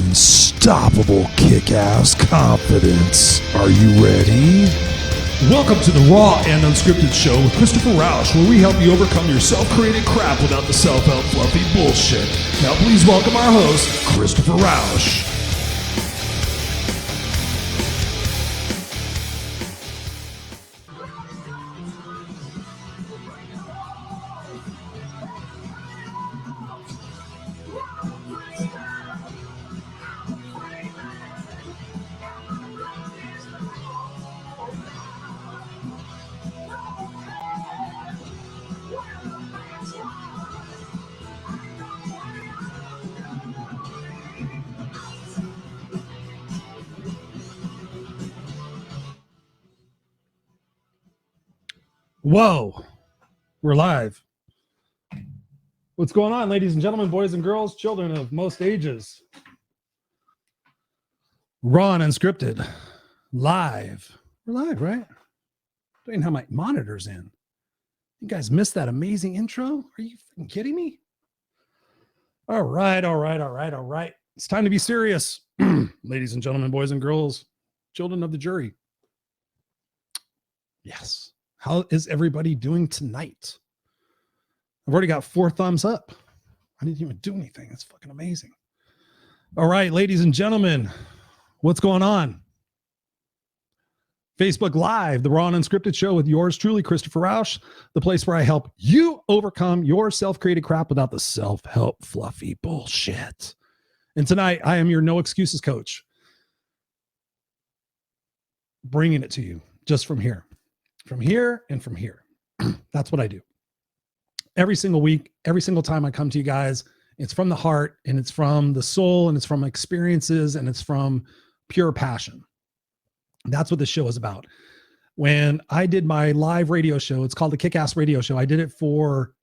unstoppable kick-ass confidence. Are you ready? Welcome to the Raw and Unscripted show with Christopher Rausch, where we help you overcome your self-created crap without the self-help fluffy bullshit. Now please welcome our host, Christopher Rausch. Whoa, we're live. What's going on, ladies and gentlemen, boys and girls, children of most ages? Raw and Unscripted, live. We're live, right? Don't even have my monitors in. You guys missed that amazing intro? Are you freaking kidding me? All right. It's time to be serious. Ladies and gentlemen, boys and girls, children of the jury. Yes. How is everybody doing tonight? I've already got 4 thumbs up. I didn't even do anything. That's fucking amazing. All right, ladies and gentlemen, what's going on? Facebook Live, the Raw and Unscripted show with yours truly, Christopher Rausch, the place where I help you overcome your self-created crap without the self-help fluffy bullshit. And tonight, I am your no excuses coach, bringing it to you just from here. From here and from here. That's what I do. Every single week, every single time I come to you guys, it's from the heart and it's from the soul and it's from experiences and it's from pure passion. That's what this show is about. When I did my live radio show, it's called the Kick-Ass Radio Show. I did it for,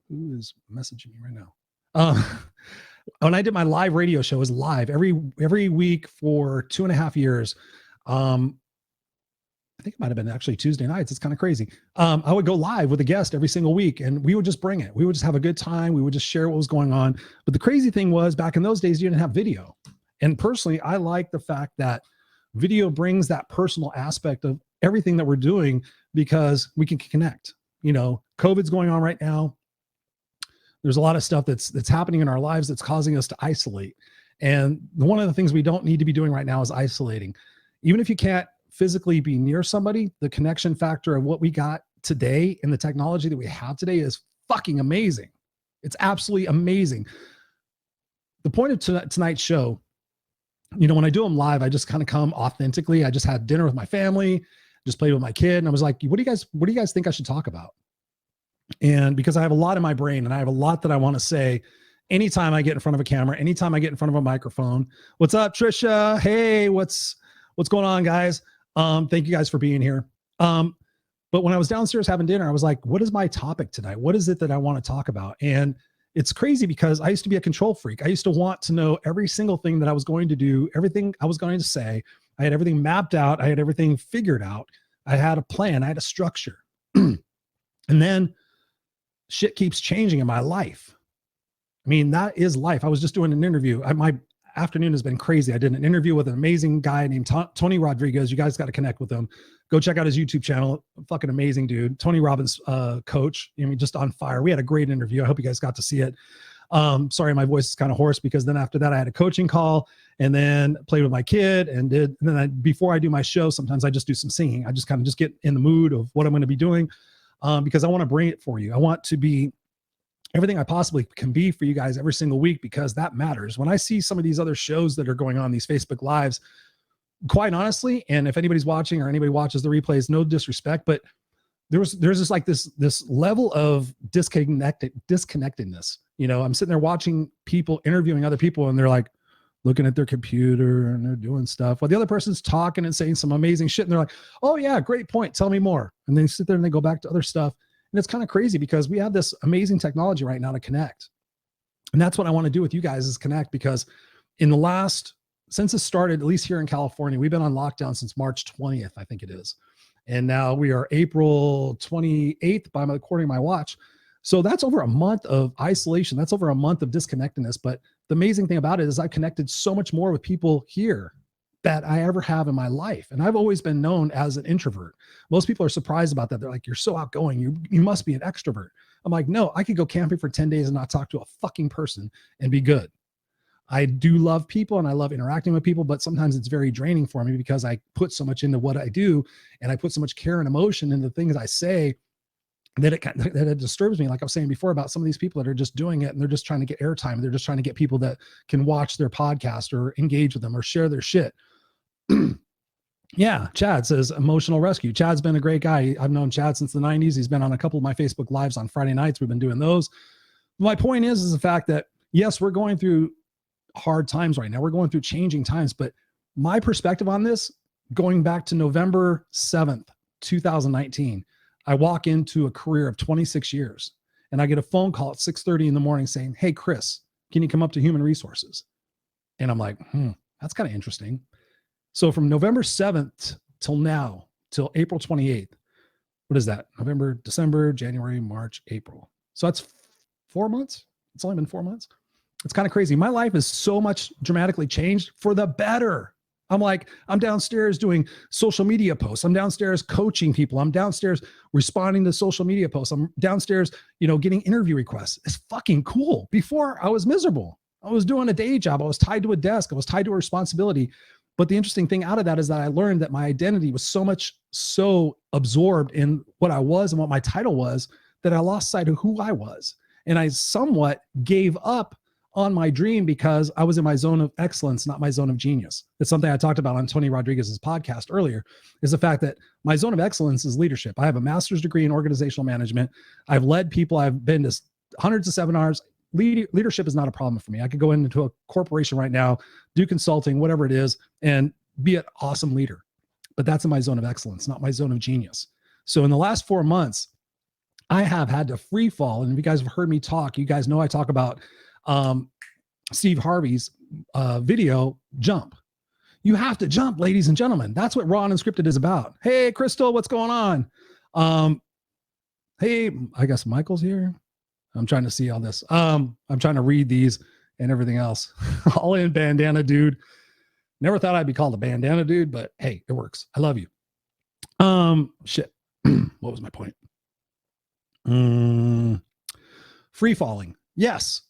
who is messaging me right now? When I did my live radio show, it was live every week for 2.5 years. I think it might've been actually Tuesday nights. It's kind of crazy. I would go live with a guest every single week and we would just bring it. We would just have a good time. We would just share what was going on. But the crazy thing was back in those days, you didn't have video. And personally, I like the fact that video brings that personal aspect of everything that we're doing because we can connect. You know, COVID's going on right now. There's a lot of stuff that's happening in our lives that's causing us to isolate. And one of the things we don't need to be doing right now is isolating. Even if you can't physically be near somebody, the connection factor of what we got today and the technology that we have today is fucking amazing. It's absolutely amazing. The point of tonight's show, you know, when I do them live, I just kind of come authentically. I just had dinner with my family, just played with my kid. And I was like, what do you guys think I should talk about? And because I have a lot in my brain and I have a lot that I want to say anytime I get in front of a camera, anytime I get in front of a microphone. What's up, Trisha? Hey, what's going on, guys? Thank you guys for being here. But when I was downstairs having dinner, I was like, what is my topic tonight? What is it that I want to talk about? And it's crazy because I used to be a control freak. I used to want to know every single thing that I was going to do, everything I was going to say. I had everything mapped out. I had everything figured out. I had a plan. I had a structure. And then shit keeps changing in my life. I mean, that is life. I was just doing an interview. My afternoon has been crazy. I did an interview with an amazing guy named Tony Rodriguez. You guys got to connect with him. Go check out his YouTube channel. Fucking amazing dude. Tony Robbins, coach. I mean, just on fire. We had a great interview. I hope you guys got to see it. Sorry, my voice is kind of hoarse because then after that I had a coaching call and then played with my kid and then before I do my show, sometimes I just do some singing. I just kind of just get in the mood of what I'm going to be doing because I want to bring it for you. I want to be everything I possibly can be for you guys every single week because that matters. When I see some of these other shows that are going on, these Facebook Lives, quite honestly, and if anybody's watching or anybody watches the replays, no disrespect, but there's just like this level of disconnectedness. You know, I'm sitting there watching people interviewing other people and they're like looking at their computer and they're doing stuff while the other person's talking and saying some amazing shit. And they're like, oh yeah, great point. Tell me more. And they sit there and they go back to other stuff. And it's kind of crazy because we have this amazing technology right now to connect. And that's what I want to do with you guys is connect because since it started, at least here in California, we've been on lockdown since March 20th, I think it is. And now we are April 28th by according to my watch. So that's over a month of isolation. That's over a month of disconnectedness. But the amazing thing about it is I've connected so much more with people here that I ever have in my life. And I've always been known as an introvert. Most people are surprised about that. They're like, you're so outgoing. You must be an extrovert. I'm like, no, I could go camping for 10 days and not talk to a fucking person and be good. I do love people and I love interacting with people, but sometimes it's very draining for me because I put so much into what I do and I put so much care and emotion into the things I say that it disturbs me. Like I was saying before about some of these people that are just doing it and they're just trying to get airtime. They're just trying to get people that can watch their podcast or engage with them or share their shit. Yeah, Chad says emotional rescue. Chad's been a great guy. I've known Chad since the 90s. He's been on a couple of my Facebook lives on Friday nights. We've been doing those. My point is the fact that, yes, we're going through hard times right now. We're going through changing times, but my perspective on this, going back to November 7th, 2019, I walk into a career of 26 years and I get a phone call at 6:30 in the morning saying, hey, Chris, can you come up to human resources? And I'm like, that's kind of interesting. So from November 7th till now, till April 28th, what is that? November, December, January, March, April. So that's 4 months. It's only been 4 months. It's kind of crazy. My life is so much dramatically changed for the better. I'm downstairs doing social media posts. I'm downstairs coaching people. I'm downstairs responding to social media posts. I'm downstairs, getting interview requests. It's fucking cool. Before I was miserable. I was doing a day job. I was tied to a desk. I was tied to a responsibility. But the interesting thing out of that is that I learned that my identity was so absorbed in what I was and what my title was that I lost sight of who I was. And I somewhat gave up on my dream because I was in my zone of excellence, not my zone of genius. It's something I talked about on Tony Rodriguez's podcast earlier, is the fact that my zone of excellence is leadership. I have a master's degree in organizational management. I've led people. I've been to hundreds of seminars. Leadership is not a problem for me. I could go into a corporation right now, do consulting, whatever it is, and be an awesome leader. But that's in my zone of excellence, not my zone of genius. So in the last 4 months, I have had to free fall. And if you guys have heard me talk, you guys know I talk about Steve Harvey's video, Jump. You have to jump, ladies and gentlemen. That's what Raw and Unscripted is about. Hey, Crystal, what's going on? Hey, I guess Michael's here. I'm trying to see all this. I'm trying to read these and everything else. All in bandana dude. Never thought I'd be called a bandana dude, but hey, it works. I love you. Shit. What was my point? Free falling. Yes.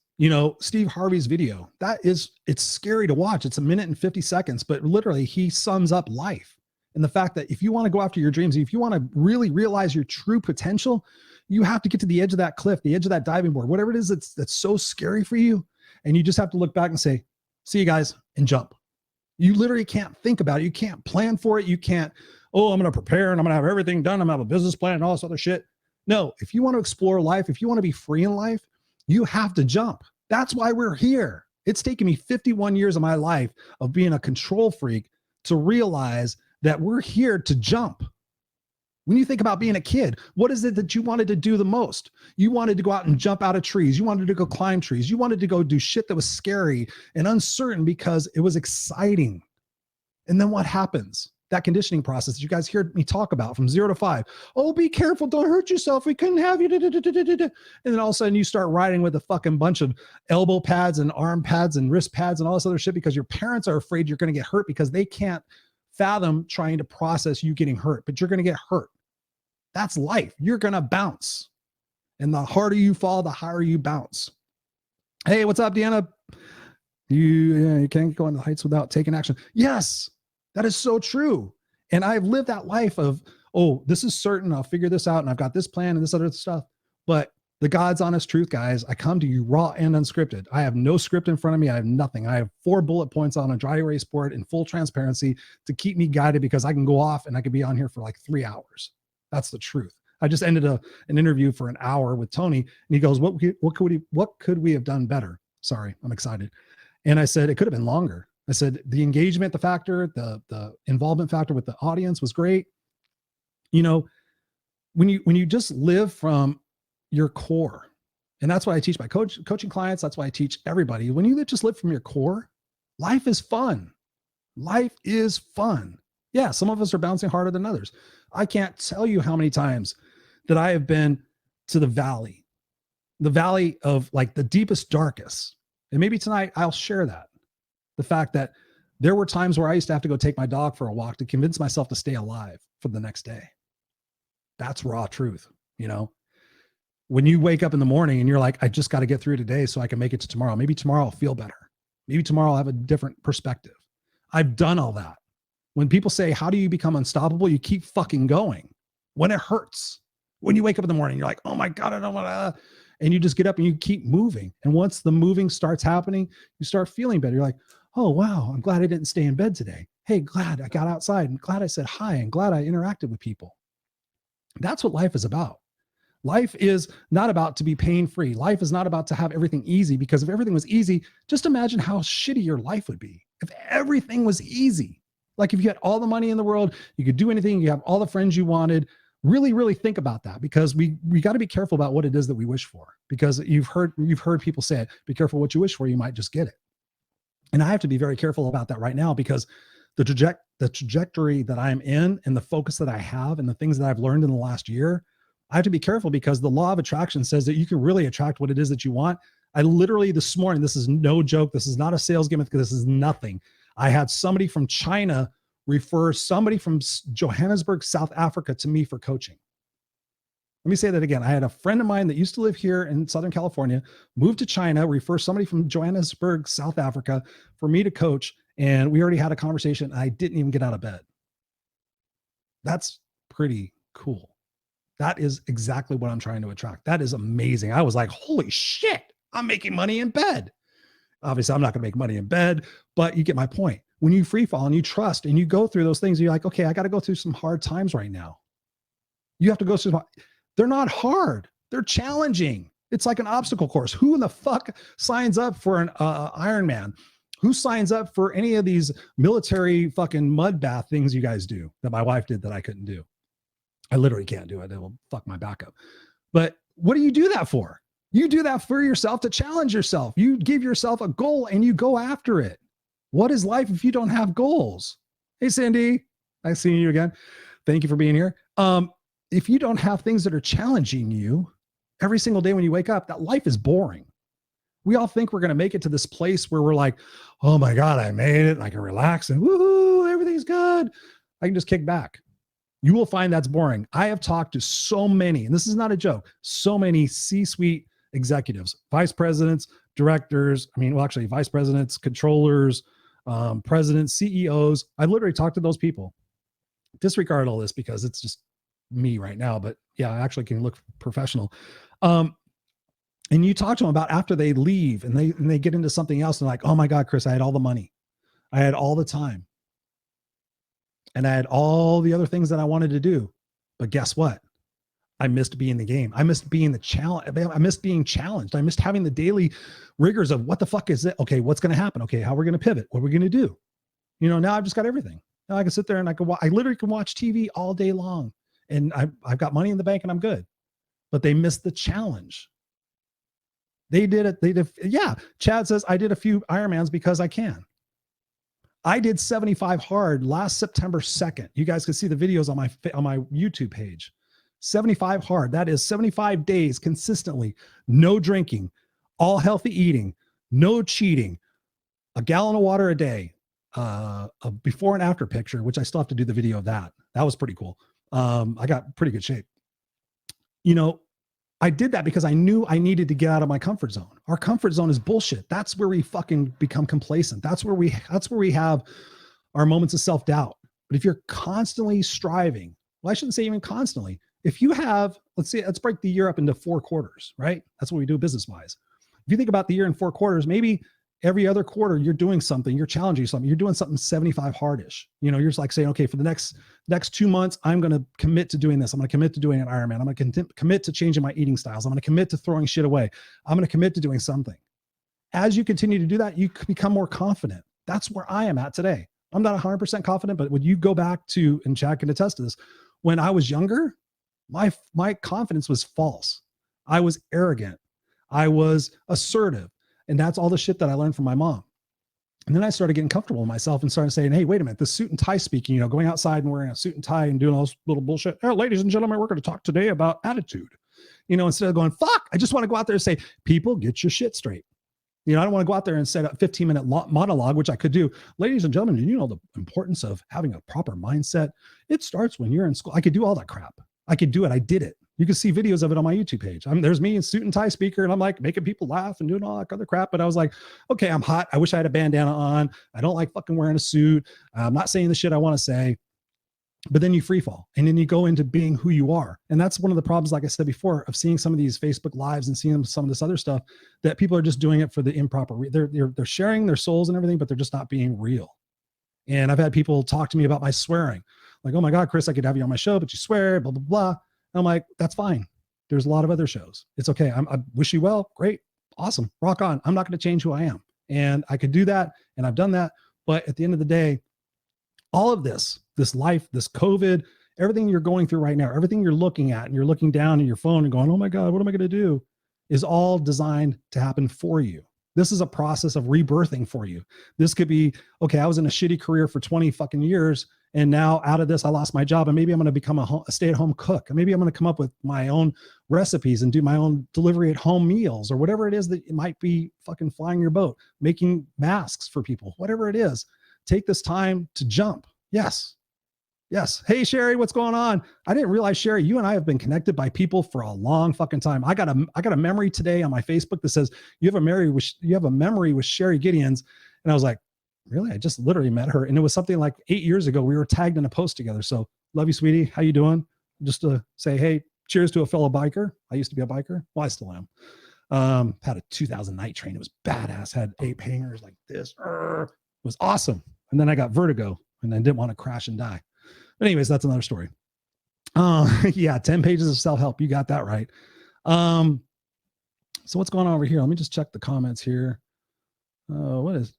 Steve Harvey's video, it's scary to watch. It's 1 minute and 50 seconds, but literally he sums up life. And the fact that if you want to go after your dreams, if you want to really realize your true potential, you have to get to the edge of that cliff, the edge of that diving board, whatever it is that's so scary for you. And you just have to look back and say, see you guys, and jump. You literally can't think about it. You can't plan for it. You can't, I'm going to prepare and I'm going to have everything done. I'm going to have a business plan and all this other shit. No, if you want to explore life, if you want to be free in life, you have to jump. That's why we're here. It's taken me 51 years of my life of being a control freak to realize that we're here to jump. When you think about being a kid, what is it that you wanted to do the most? You wanted to go out and jump out of trees. You wanted to go climb trees. You wanted to go do shit that was scary and uncertain because it was exciting. And then what happens? That conditioning process that you guys hear me talk about from 0 to 5. Oh, be careful. Don't hurt yourself. We couldn't have you. And then all of a sudden you start riding with a fucking bunch of elbow pads and arm pads and wrist pads and all this other shit because your parents are afraid you're going to get hurt because they can't fathom trying to process you getting hurt, but you're going to get hurt. That's life. You're going to bounce. And the harder you fall, the higher you bounce. Hey, what's up, Deanna? You can't go on the heights without taking action. Yes, that is so true. And I've lived that life of, this is certain. I'll figure this out. And I've got this plan and this other stuff. But the God's honest truth, guys, I come to you raw and unscripted. I have no script in front of me. I have nothing. I have 4 bullet points on a dry erase board in full transparency to keep me guided because I can go off and I could be on here for like 3 hours. That's the truth. I just ended an interview for an hour with Tony and he goes, what could we have done better? Sorry, I'm excited. And I said, it could have been longer. I said, the engagement, the factor, the involvement factor with the audience was great. When you just live from your core, and that's why I teach my coaching clients. That's why I teach everybody. When you just live from your core, life is fun. Life is fun. Yeah, some of us are bouncing harder than others. I can't tell you how many times that I have been to the valley the valley of like the deepest, darkest. And maybe tonight I'll share that. The fact that there were times where I used to have to go take my dog for a walk to convince myself to stay alive for the next day. That's raw truth. You know, when you wake up in the morning and you're like, I just got to get through today so I can make it to tomorrow. Maybe tomorrow I'll feel better. Maybe tomorrow I'll have a different perspective. I've done all that. When people say, how do you become unstoppable? You keep fucking going when it hurts. When you wake up in the morning, you're like, oh my God, I don't want to, and you just get up and you keep moving. And once the moving starts happening, you start feeling better. You're like, oh, wow, I'm glad I didn't stay in bed today. Hey, glad I got outside and glad I said hi and glad I interacted with people. That's what life is about. Life is not about to be pain-free. Life is not about to have everything easy, because if everything was easy, just imagine how shitty your life would be. If everything was easy, like if you had all the money in the world, you could do anything, you have all the friends you wanted. Really, really think about that, because we got to be careful about what it is that we wish for, because you've heard people say it, be careful what you wish for, you might just get it. And I have to be very careful about that right now, because the trajectory that I'm in and the focus that I have and the things that I've learned in the last year, I have to be careful, because the law of attraction says that you can really attract what it is that you want. I literally this morning, this is no joke, this is not a sales gimmick, this is nothing. I had somebody from China refer somebody from Johannesburg, South Africa to me for coaching. Let me say that again. I had a friend of mine that used to live here in Southern California, moved to China, refer somebody from Johannesburg, South Africa for me to coach. And we already had a conversation. I didn't even get out of bed. That's pretty cool. That is exactly what I'm trying to attract. That is amazing. I was like, holy shit, I'm making money in bed. Obviously, I'm not going to make money in bed, but you get my point. When you free fall and you trust and you go through those things, you're like, okay, I got to go through some hard times right now. You have to go through. They're not hard. They're challenging. It's like an obstacle course. Who in the fuck signs up for an Ironman? Who signs up for any of these military fucking mud bath things you guys do that my wife did that I couldn't do? I literally can't do it. It will fuck my back up. But what do you do that for? You do that for yourself, to challenge yourself. You give yourself a goal and you go after it. What is life if you don't have goals? Hey, Cindy, nice seeing you again. Thank you for being here. If you don't have things that are challenging you every single day when you wake up, that life is boring. We all think we're going to make it to this place where we're like, oh my God, I made it. I can relax and woohoo, everything's good. I can just kick back. You will find that's boring. I have talked to so many, and this is not a joke, so many C-suite executives, vice presidents, directors. I mean, well, actually vice presidents, controllers, presidents, CEOs. I literally talked to those people. Disregard all this because it's just me right now, but yeah, I actually can look professional. And you talk to them about after they leave and they get into something else and like, oh my God, Chris, I had all the money. I had all the time. And I had all the other things that I wanted to do. But guess what? I missed being the game. I missed being the challenge. I missed being challenged. I missed having the daily rigors of what the fuck is it? Okay, what's going to happen? Okay, how are we going to pivot? What are we going to do? You know, now I've just got everything. Now I can sit there and I literally can watch TV all day long. And I've got money in the bank and I'm good. But they missed the challenge. They did it. Yeah. Chad says, I did a few Ironmans because I can. I did 75 hard last September 2nd. You guys can see the videos on my YouTube page. 75 hard. That is 75 days consistently. No drinking, all healthy eating, no cheating, a gallon of water a day, a before and after picture, which I still have to do the video of that. That was pretty cool. I got pretty good shape. You know, I did that because I knew I needed to get out of my comfort zone. Our comfort zone is bullshit. That's where we fucking become complacent. That's where we have our moments of self-doubt. But if you're constantly striving, well, I shouldn't say even constantly. If you have, let's break the year up into 4 quarters, right? That's what we do business-wise. If you think about the year in 4 quarters, maybe every other quarter you're doing something, you're challenging something, you're doing something 75 hardish. You know, you're just like saying, okay, for the next 2 months, I'm going to commit to doing this. I'm going to commit to doing an Ironman. I'm going to commit to changing my eating styles. I'm going to commit to throwing shit away. I'm going to commit to doing something. As you continue to do that, you become more confident. That's where I am at today. I'm not 100% confident, but when you go back to, and Chad can attest to this, when I was younger, my confidence was false. I was arrogant. I was assertive. And that's all the shit that I learned from my mom. And then I started getting comfortable with myself and started saying, hey, wait a minute, the suit and tie speaking, you know, going outside and wearing a suit and tie and doing all this little bullshit. Oh, ladies and gentlemen, we're going to talk today about attitude. instead of going, fuck, I just want to go out there and say, people, get your shit straight. I don't want to go out there and set a 15-minute monologue, which I could do. Ladies and gentlemen, do you know the importance of having a proper mindset? It starts when you're in school. I could do all that crap. I could do it. I did it. You can see videos of it on my YouTube page. There's me in suit and tie speaker, and I'm like making people laugh and doing all that other crap. But I was like, okay, I'm hot. I wish I had a bandana on. I don't like fucking wearing a suit. I'm not saying the shit I want to say. But then you free fall, and then you go into being who you are. And that's one of the problems, like I said before, of seeing some of these Facebook lives and seeing some of this other stuff, that people are just doing it for the improper. They're sharing their souls and everything, but they're just not being real. And I've had people talk to me about my swearing. Like, oh my God, Chris, I could have you on my show, but you swear, blah, blah, blah. And I'm like, that's fine. There's a lot of other shows. It's okay. I wish you well. Great. Awesome. Rock on. I'm not going to change who I am. And I could do that. And I've done that. But at the end of the day, all of this life, this COVID, everything you're going through right now, everything you're looking at, and you're looking down at your phone and going, oh my God, what am I going to do? Is all designed to happen for you. This is a process of rebirthing for you. This could be, okay, I was in a shitty career for 20 fucking years. And now out of this, I lost my job, and maybe I'm going to become a stay-at-home cook. And maybe I'm going to come up with my own recipes and do my own delivery at home meals, or whatever it is that it might be, fucking flying your boat, making masks for people, whatever it is. Take this time to jump. Yes. Yes. Hey, Sherry, what's going on? I didn't realize, Sherry, you and I have been connected by people for a long fucking time. I got a memory today on my Facebook that says you have a memory with Sherry Gideons. And I was like, really? I just literally met her. And it was something like 8 years ago. We were tagged in a post together. So love you, sweetie. How you doing? Just to say, hey, cheers to a fellow biker. I used to be a biker. Well, I still am. Had a 2000 night train. It was badass. Had 8 hangers like this. It was awesome. And then I got vertigo and then didn't want to crash and die. But anyways, that's another story. Yeah, 10 pages of self-help. You got that right. So what's going on over here? Let me just check the comments here. What is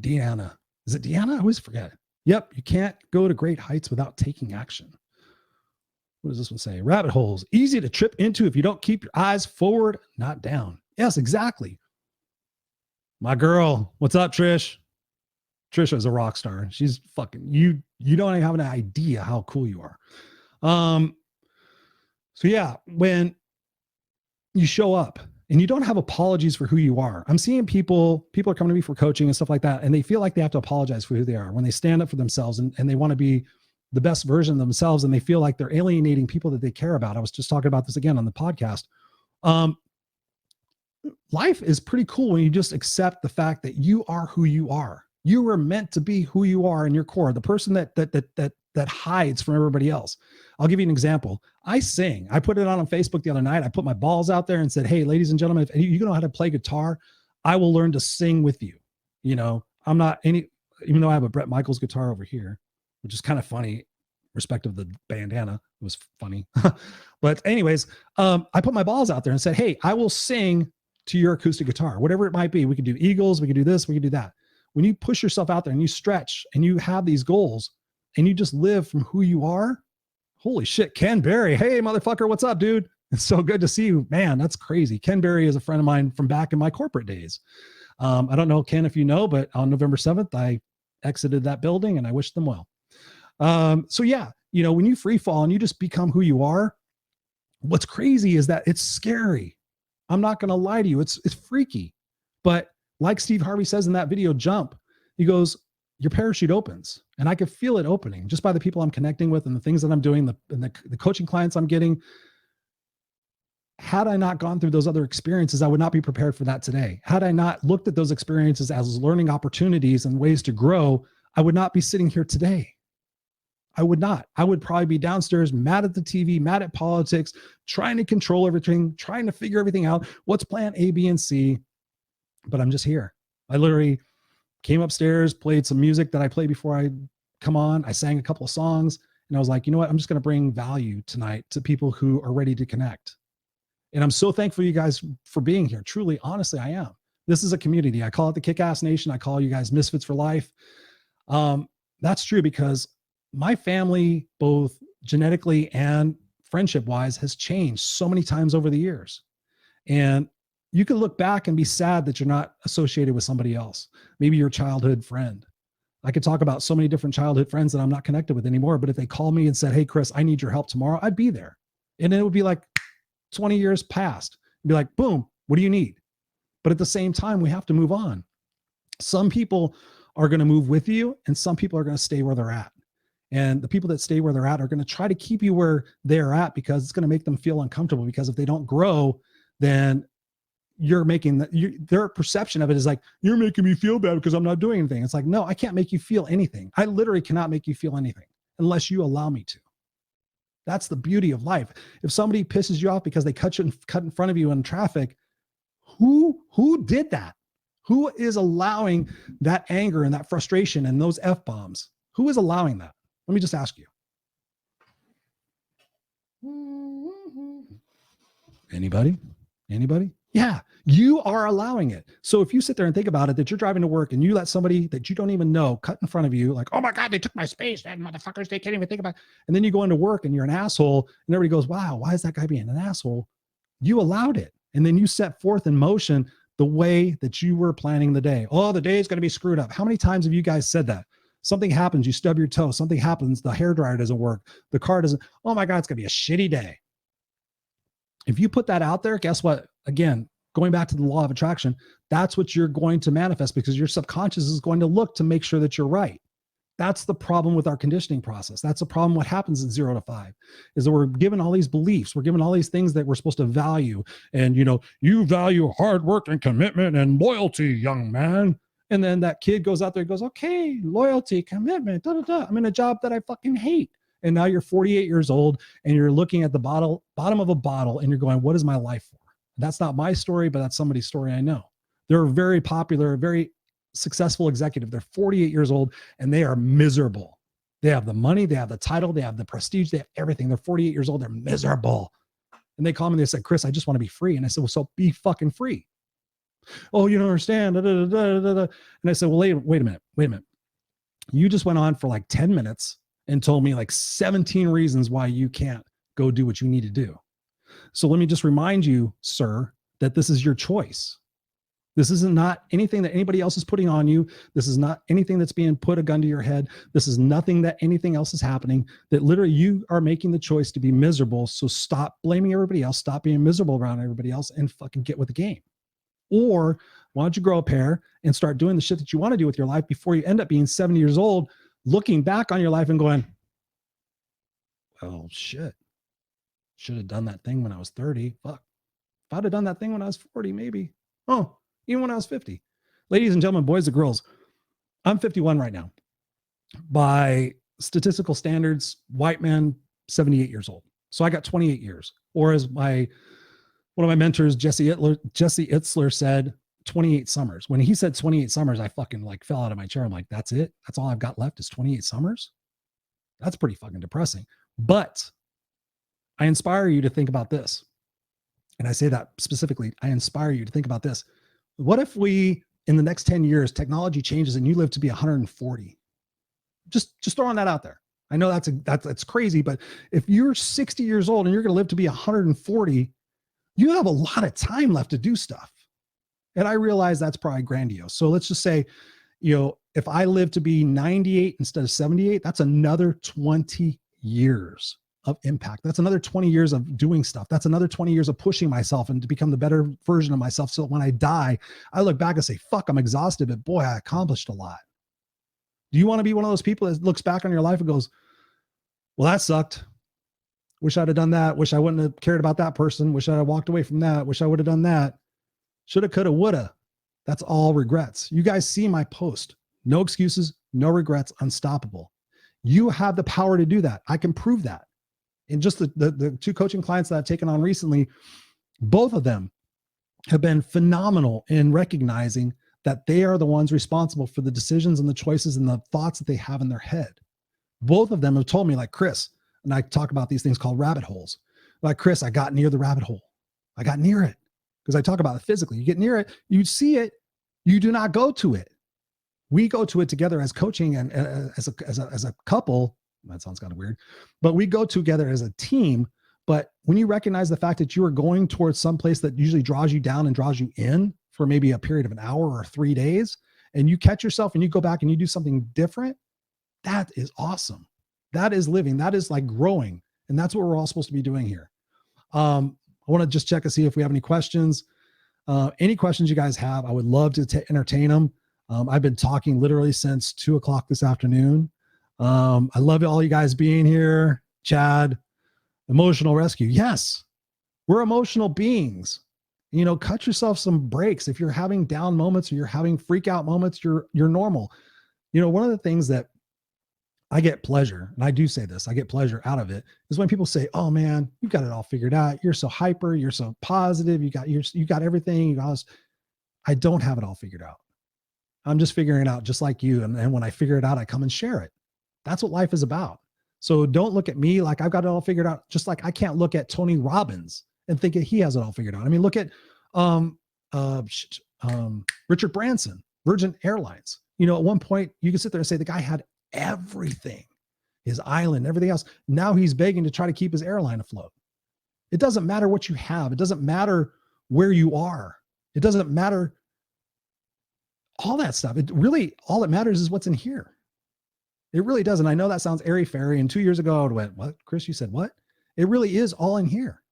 Deanna? Is it Deanna? I always forget. Yep, you can't go to great heights without taking action. What does this one say? Rabbit holes, easy to trip into if you don't keep your eyes forward, not down. Yes, exactly. My girl, what's up, Trish? Trisha is a rock star. She's fucking, you don't even have an idea how cool you are. So yeah, when you show up and you don't have apologies for who you are, I'm seeing people are coming to me for coaching and stuff like that, and they feel like they have to apologize for who they are when they stand up for themselves and they want to be the best version of themselves, and they feel like they're alienating people that they care about. I was just talking about this again on the podcast. Life is pretty cool when you just accept the fact that you are who you are. You were meant to be who you are in your core, the person that hides from everybody else. I'll give you an example. I sing. I put it on Facebook the other night. I put my balls out there and said, hey, ladies and gentlemen, if you know how to play guitar, I will learn to sing with you. I'm not even though I have a Bret Michaels guitar over here, which is kind of funny, respective of the bandana. It was funny. But anyways, I put my balls out there and said, hey, I will sing to your acoustic guitar, whatever it might be. We could do Eagles. We could do this. We could do that. When you push yourself out there and you stretch and you have these goals and you just live from who you are, holy shit, Ken Berry. Hey, motherfucker, what's up, dude? It's so good to see you. Man, that's crazy. Ken Berry is a friend of mine from back in my corporate days. I don't know, Ken, if you know, but on November 7th, I exited that building and I wish them well. So yeah, when you free fall and you just become who you are, what's crazy is that it's scary. I'm not going to lie to you. It's freaky, but like Steve Harvey says in that video, Jump, he goes, your parachute opens. And I could feel it opening just by the people I'm connecting with and the things that I'm doing, the coaching clients I'm getting. Had I not gone through those other experiences, I would not be prepared for that today. Had I not looked at those experiences as learning opportunities and ways to grow, I would not be sitting here today. I would not. I would probably be downstairs, mad at the TV, mad at politics, trying to control everything, trying to figure everything out. What's plan A, B, and C? But I'm just here. I literally came upstairs, played some music that I play before I come on. I sang a couple of songs and I was like, you know what? I'm just going to bring value tonight to people who are ready to connect. And I'm so thankful you guys for being here. Truly, honestly, I am. This is a community. I call it the Kick-Ass Nation. I call you guys Misfits for Life. That's true because my family, both genetically and friendship-wise, has changed so many times over the years. And you can look back and be sad that you're not associated with somebody else. Maybe your childhood friend. I could talk about so many different childhood friends that I'm not connected with anymore, but if they called me and said, hey, Chris, I need your help tomorrow, I'd be there. And then it would be like 20 years past. It'd be like, boom, what do you need? But at the same time, we have to move on. Some people are going to move with you, and some people are going to stay where they're at. And the people that stay where they're at are going to try to keep you where they're at because it's going to make them feel uncomfortable. Because if they don't grow, then you're making their perception of it is like, you're making me feel bad because I'm not doing anything. It's like, no, I can't make you feel anything. I literally cannot make you feel anything unless you allow me to. That's the beauty of life. If somebody pisses you off because they cut in front of you in traffic, who did that? Who is allowing that anger and that frustration and those F-bombs? Who is allowing that? Let me just ask you. Anybody? Yeah, you are allowing it. So if you sit there and think about it, that you're driving to work and you let somebody that you don't even know cut in front of you, like, oh my God, they took my space, that motherfuckers, they can't even think about it. And then you go into work and you're an asshole and everybody goes, wow, why is that guy being an asshole? You allowed it. And then you set forth in motion the way that you were planning the day. Oh, the day is going to be screwed up. How many times have you guys said that? Something happens, you stub your toe, something happens, the hairdryer doesn't work, the car doesn't, oh my God, it's going to be a shitty day. If you put that out there, guess what? Again, going back to the law of attraction, that's what you're going to manifest because your subconscious is going to look to make sure that you're right. That's the problem with our conditioning process. That's the problem. What happens at 0 to 5 is that we're given all these beliefs. We're given all these things that we're supposed to value. And, you value hard work and commitment and loyalty, young man. And then that kid goes out there and goes, okay, loyalty, commitment, I'm in a job that I fucking hate. And now you're 48 years old and you're looking at the bottom of a bottle and you're going, what is my life for? That's not my story, but that's somebody's story I know. They're very popular, very successful executive. They're 48 years old and they are miserable. They have the money, they have the title, they have the prestige, they have everything. They're 48 years old. They're miserable. And they call me and they said, Chris, I just want to be free. And I said, well, so be fucking free. Oh, you don't understand. And I said, well, wait a minute. You just went on for like 10 minutes and told me like 17 reasons why you can't go do what you need to do. So let me just remind you, sir, that this is your choice. This isn't not anything that anybody else is putting on you. This is not anything that's being put a gun to your head. This is nothing that anything else is happening, that literally you are making the choice to be miserable. So stop blaming everybody else, stop being miserable around everybody else and fucking get with the game. Or why don't you grow a pair and start doing the shit that you want to do with your life before you end up being 70 years old, looking back on your life and going, well, shit, should have done that thing when I was 30. Fuck. If I'd have done that thing when I was 40, maybe. Oh, even when I was 50. Ladies and gentlemen, boys and girls, I'm 51 right now. By statistical standards, white man, 78 years old. So I got 28 years. Or as one of my mentors, Jesse Itzler said, 28 summers. When he said 28 summers, I fucking like fell out of my chair. I'm like, that's it? That's all I've got left is 28 summers? That's pretty fucking depressing. But I inspire you to think about this. And I say that specifically, I inspire you to think about this. What if we, in the next 10 years, technology changes and you live to be 140? Just throwing that out there. I know that's crazy, but if you're 60 years old and you're going to live to be 140, you have a lot of time left to do stuff. And I realize that's probably grandiose. So let's just say, if I live to be 98 instead of 78, that's another 20 years of impact. That's another 20 years of doing stuff. That's another 20 years of pushing myself and to become the better version of myself. So when I die, I look back and say, fuck, I'm exhausted, but boy, I accomplished a lot. Do you want to be one of those people that looks back on your life and goes, well, that sucked. Wish I'd have done that. Wish I wouldn't have cared about that person. Wish I'd have walked away from that. Wish I would have done that. Shoulda, coulda, woulda. That's all regrets. You guys see my post. No excuses, no regrets, unstoppable. You have the power to do that. I can prove that. And just the two coaching clients that I've taken on recently, both of them have been phenomenal in recognizing that they are the ones responsible for the decisions and the choices and the thoughts that they have in their head. Both of them have told me, like, Chris, and I talk about these things called rabbit holes. Like, Chris, I got near the rabbit hole. I got near it. Because I talk about it physically. You get near it, you see it, you do not go to it. We go to it together as coaching and as a couple. That sounds kind of weird, but we go together as a team. But when you recognize the fact that you are going towards some place that usually draws you down and draws you in for maybe a period of an hour or 3 days, and you catch yourself and you go back and you do something different, that is awesome. That is living. That is like growing. And that's what we're all supposed to be doing here. I want to just check and see if we have any questions. Any questions you guys have, I would love to entertain them. I've been talking literally since 2:00 this afternoon. I love all you guys being here. Chad, emotional rescue. Yes, we're emotional beings. Cut yourself some breaks. If you're having down moments or you're having freak out moments, you're normal. One of the things that I get pleasure, and I do say this, I get pleasure out of it, is when people say, "Oh man, you've got it all figured out. You're so hyper. You're so positive. You got everything. I don't have it all figured out. I'm just figuring it out just like you. And when I figure it out, I come and share it. That's what life is about. So don't look at me like I've got it all figured out. Just like I can't look at Tony Robbins and think that he has it all figured out. I mean, look at Richard Branson, Virgin Airlines. At one point you can sit there and say the guy had everything, his island, everything else. Now he's begging to try to keep his airline afloat. It doesn't matter what you have. It doesn't matter where you are. It doesn't matter all that stuff. All that matters is what's in here. It really does. And I know that sounds airy-fairy. And 2 years ago, I went, "What, Chris, you said what?" It really is all in here.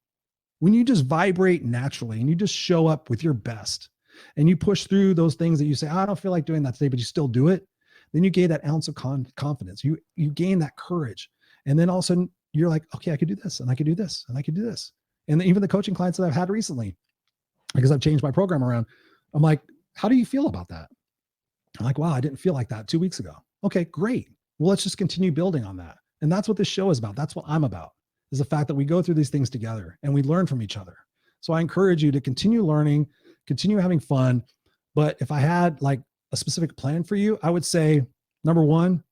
When you just vibrate naturally and you just show up with your best and you push through those things that you say, "I don't feel like doing that today," but you still do it. Then you gain that ounce of confidence. You gain that courage. And then all of a sudden you're like, "Okay, I could do this and I could do this and I could do this." And even the coaching clients that I've had recently, because I've changed my program around, I'm like, "How do you feel about that?" I'm like, "Wow, I didn't feel like that 2 weeks ago." Okay, great. Well, let's just continue building on that. And that's what this show is about. That's what I'm about, is the fact that we go through these things together and we learn from each other. So I encourage you to continue learning, continue having fun. But if I had like a specific plan for you, I would say, number one,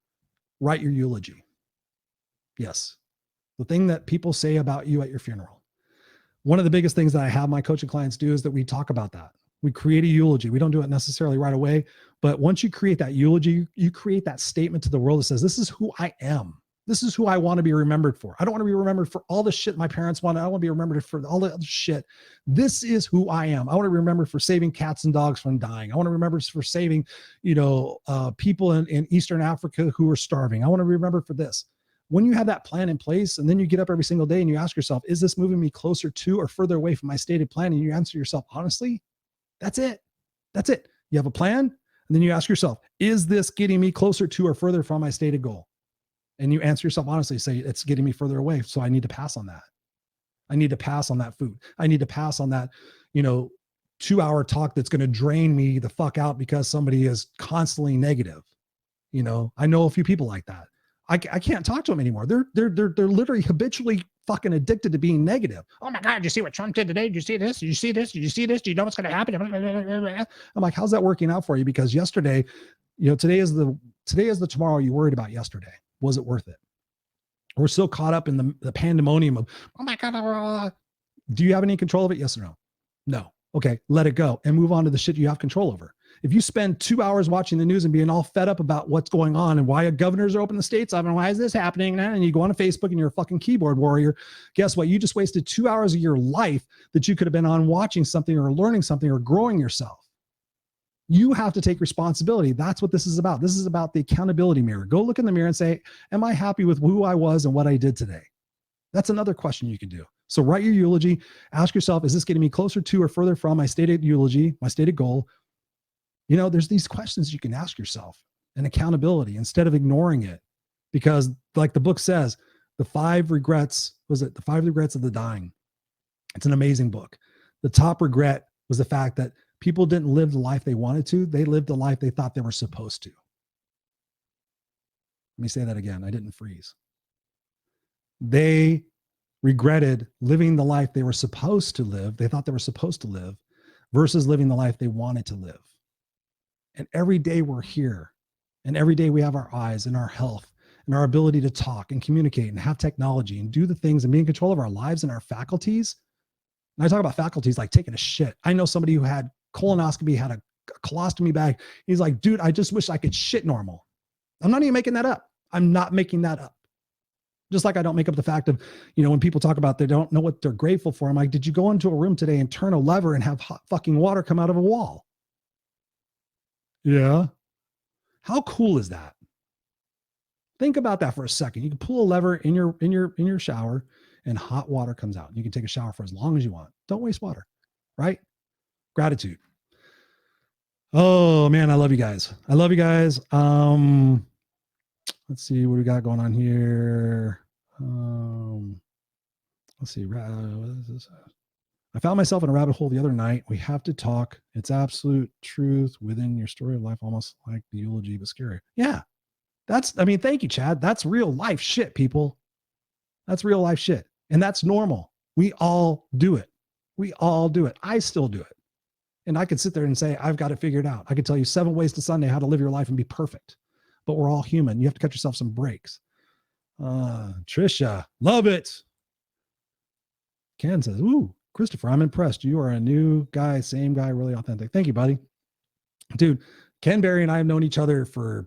write your eulogy. Yes. The thing that people say about you at your funeral. One of the biggest things that I have my coaching clients do is that we talk about that. We create a eulogy. We don't do it necessarily right away, but once you create that eulogy, you create that statement to the world that says, "This is who I am. This is who I want to be remembered for. I don't want to be remembered for all the shit my parents wanted. I don't want to be remembered for all the other shit. This is who I am. I want to be remembered for saving cats and dogs from dying. I want to remember for saving, people in Eastern Africa who are starving. I want to be remembered for this." When you have that plan in place and then you get up every single day and you ask yourself, "Is this moving me closer to or further away from my stated plan?" And you answer yourself honestly, that's it. That's it. You have a plan, and then you ask yourself, "Is this getting me closer to or further from my stated goal?" And you answer yourself honestly, say, "It's getting me further away. So I need to pass on that. I need to pass on that food. I need to pass on that, 2-hour talk that's going to drain me the fuck out because somebody is constantly negative." I know a few people like that. I can't talk to them anymore. They're literally habitually fucking addicted to being negative. "Oh my God, did you see what Trump did today? Did you see this? Did you see this? Did you see this? Do you know what's going to happen?" I'm like, "How's that working out for you?" Because yesterday, today is the tomorrow you worried about yesterday. Was it worth it? We're so caught up in the pandemonium of, "Oh my God, do you have any control of it? Yes or no?" No. Okay, let it go and move on to the shit you have control over. If you spend 2 hours watching the news and being all fed up about what's going on and why governors are opening the states up and why is this happening, and you go on Facebook and you're a fucking keyboard warrior, guess what? You just wasted 2 hours of your life that you could have been on watching something or learning something or growing yourself. You have to take responsibility. That's what this is about. This is about the accountability mirror. Go look in the mirror and say, "Am I happy with who I was and what I did today?" That's another question you can do. So write your eulogy. Ask yourself, is this getting me closer to or further from my stated eulogy, my stated goal? There's these questions you can ask yourself, and accountability instead of ignoring it. Because like the book says, The 5 Regrets of the Dying. It's an amazing book. The top regret was the fact that people didn't live the life they wanted to. They lived the life they thought they were supposed to. Let me say that again. I didn't freeze. They regretted living the life they were supposed to live. They thought they were supposed to live versus living the life they wanted to live. And every day we're here, and every day we have our eyes and our health and our ability to talk and communicate and have technology and do the things and be in control of our lives and our faculties. And I talk about faculties like taking a shit. I know somebody who had colonoscopy, had a colostomy bag. He's like, "Dude, I just wish I could shit normal." I'm not even making that up. I'm not making that up. Just like I don't make up the fact of, when people talk about they don't know what they're grateful for. I'm like, did you go into a room today and turn a lever and have hot fucking water come out of a wall? Yeah. How cool is that? Think about that for a second. You can pull a lever in your shower and hot water comes out. You can take a shower for as long as you want. Don't waste water, right? Gratitude. Oh man, I love you guys. I love you guys. Let's see what we got going on here. Let's see. What is this? I found myself in a rabbit hole the other night. We have to talk. It's absolute truth within your story of life, almost like the eulogy, but scary. Yeah. Thank you, Chad. That's real life shit, people. That's real life shit. And that's normal. We all do it. We all do it. I still do it. And I could sit there and say, I've got it figured out. I could tell you 7 ways to Sunday how to live your life and be perfect. But we're all human. You have to cut yourself some breaks. Trisha, love it. Ken says, ooh, Christopher, I'm impressed. You are a new guy, same guy, really authentic. Thank you, buddy. Dude, Ken Berry and I have known each other for,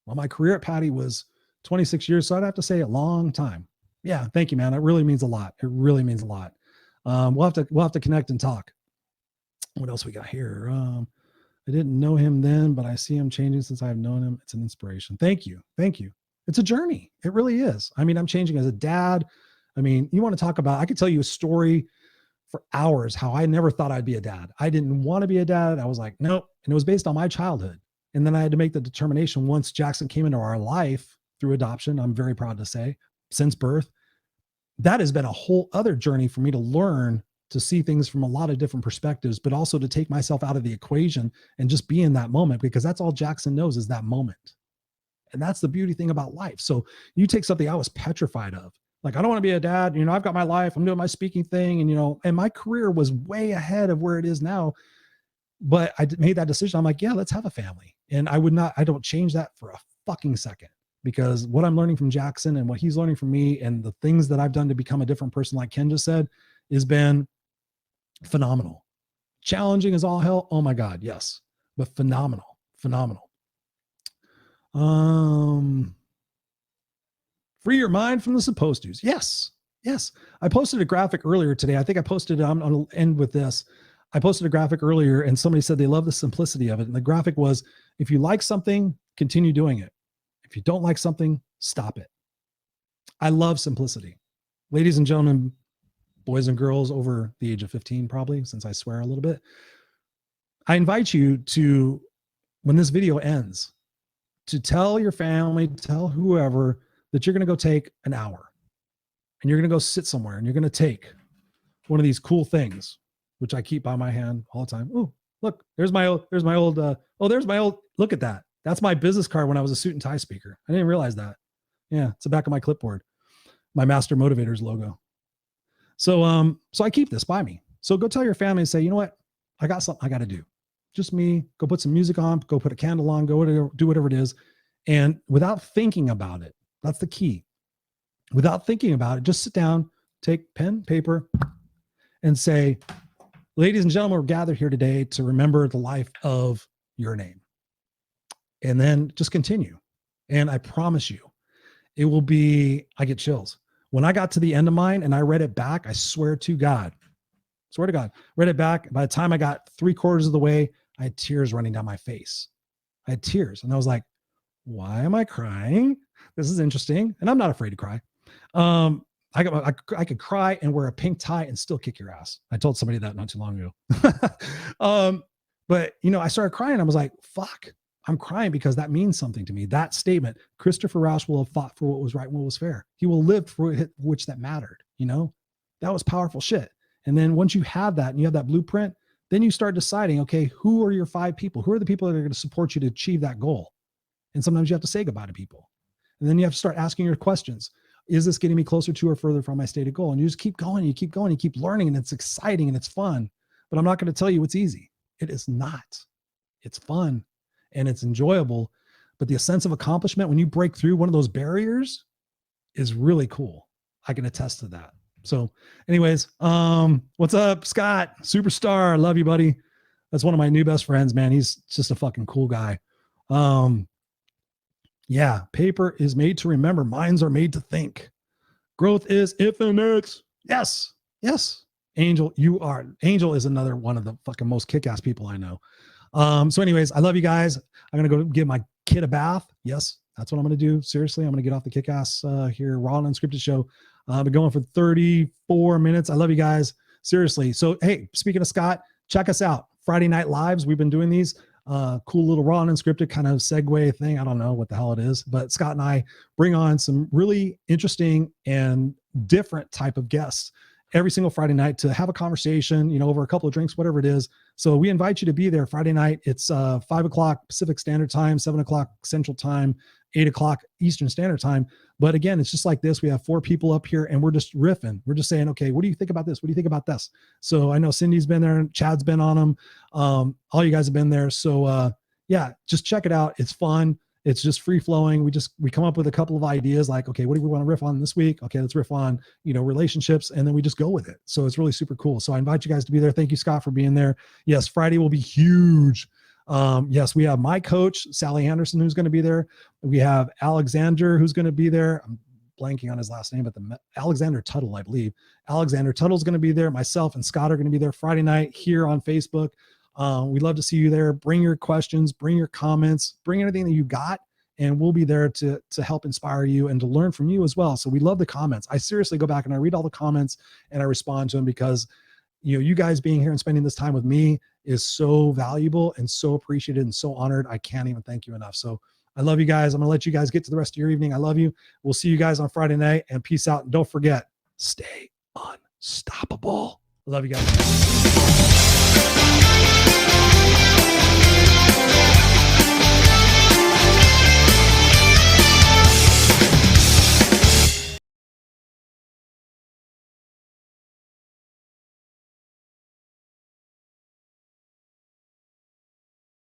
well, my career at Patty was 26 years. So I'd have to say a long time. Yeah. Thank you, man. It really means a lot. It really means a lot. We'll have to connect and talk. What else we got here? I didn't know him then, but I see him changing since I've known him. It's an inspiration. Thank you. Thank you. It's a journey. It really is. I mean, I'm changing as a dad. I mean, you want to talk about, I could tell you a story for hours, how I never thought I'd be a dad. I didn't want to be a dad. I was like, nope. And it was based on my childhood. And then I had to make the determination once Jackson came into our life through adoption. I'm very proud to say, since birth, that has been a whole other journey for me to learn to see things from a lot of different perspectives, but also to take myself out of the equation and just be in that moment, because that's all Jackson knows is that moment. And that's the beauty thing about life. So you take something I was petrified of, like, I don't want to be a dad. I've got my life, I'm doing my speaking thing. And my career was way ahead of where it is now, but I made that decision. I'm like, yeah, let's have a family. And I don't change that for a fucking second, because what I'm learning from Jackson and what he's learning from me and the things that I've done to become a different person, like Ken just said, has been phenomenal. Challenging as all hell. Oh my God. Yes. But phenomenal. Free your mind from the supposed to's. Yes. I posted a graphic earlier today. I think I posted it. I'm going to end with this. I posted a graphic earlier and somebody said they love the simplicity of it. And the graphic was, if you like something, continue doing it. If you don't like something, stop it. I love simplicity. Ladies and gentlemen, boys and girls over the age of 15, probably, since I swear a little bit, I invite you to, when this video ends, to tell your family, tell whoever that you're going to go take an hour and you're going to go sit somewhere and you're going to take one of these cool things, which I keep by my hand all the time. Oh, look, there's my old, look at that. That's my business card when I was a suit and tie speaker. I didn't realize that. Yeah. It's the back of my clipboard, my Master Motivators logo. So I keep this by me. So go tell your family and say, you know what? I got something I got to do. Just me. Go put some music on, go put a candle on, go do whatever it is. And without thinking about it, that's the key. Without thinking about it, just sit down, take pen, paper, and say, ladies and gentlemen, we're gathered here today to remember the life of your name. And then just continue. And I promise you, it will be, I get chills. When I got to the end of mine and I read it back, I swear to God, read it back. By the time I got 3/4 of the way, I had tears running down my face. I had tears. And I was like, why am I crying? This is interesting. And I'm not afraid to cry. I could cry and wear a pink tie and still kick your ass. I told somebody that not too long ago. But I started crying. I was like, fuck, I'm crying because that means something to me. That statement, Christopher Rausch will have fought for what was right and what was fair. He will live for which that mattered. That was powerful shit. And then once you have that and you have that blueprint, then you start deciding, okay, who are your 5 people? Who are the people that are going to support you to achieve that goal? And sometimes you have to say goodbye to people. And then you have to start asking your questions. Is this getting me closer to or further from my stated goal? And you just keep going, you keep learning, and it's exciting and it's fun. But I'm not going to tell you it's easy. It is not. It's fun and it's enjoyable. But the sense of accomplishment when you break through one of those barriers is really cool. I can attest to that. So anyways, what's up, Scott? Superstar. Love you, buddy. That's one of my new best friends, man. He's just a fucking cool guy. Yeah, paper is made to remember. Minds are made to think. Growth is infinite. Yes. Angel, Angel is another one of the fucking most kick-ass people I know. So anyways, I love you guys. I'm going to go give my kid a bath. Yes, that's what I'm going to do. Seriously, I'm going to get off the kick-ass here, Raw and Unscripted show. Been going for 34 minutes. I love you guys. Seriously. So, hey, speaking of Scott, check us out. Friday Night Lives. We've been doing these cool little raw and unscripted kind of segue thing. I don't know what the hell it is, but Scott and I bring on some really interesting and different type of guests every single Friday night to have a conversation, you know, over a couple of drinks, whatever it is. So we invite you to be there Friday night. It's 5 o'clock Pacific Standard Time, 7 o'clock Central Time, 8 o'clock Eastern Standard Time. But again, it's just like this. We have 4 people up here and we're just riffing. We're just saying, okay, what do you think about this? What do you think about this? So I know Cindy's been there and Chad's been on them. All you guys have been there. So yeah, just check it out. It's fun. It's just free flowing. We come up with a couple of ideas like, okay, what do we want to riff on this week? Okay, let's riff on, you know, relationships. And then we just go with it. So it's really super cool. So I invite you guys to be there. Thank you, Scott, for being there. Yes, Friday will be huge. Yes, we have my coach, Sally Anderson, who's going to be there. We have Alexander, who's going to be there. I'm blanking on his last name, but Alexander Tuttle, I believe. Alexander Tuttle's going to be there. Myself and Scott are going to be there Friday night here on Facebook. We'd love to see you there. Bring your questions, bring your comments, bring anything that you got, and we'll be there to help inspire you and to learn from you as well. So we love the comments. I seriously go back and I read all the comments and I respond to them because, you know, you guys being here and spending this time with me is so valuable and so appreciated and so honored. I can't even thank you enough. So I love you guys. I'm going to let you guys get to the rest of your evening. I love you. We'll see you guys on Friday night, and peace out. And don't forget, stay unstoppable. I love you guys.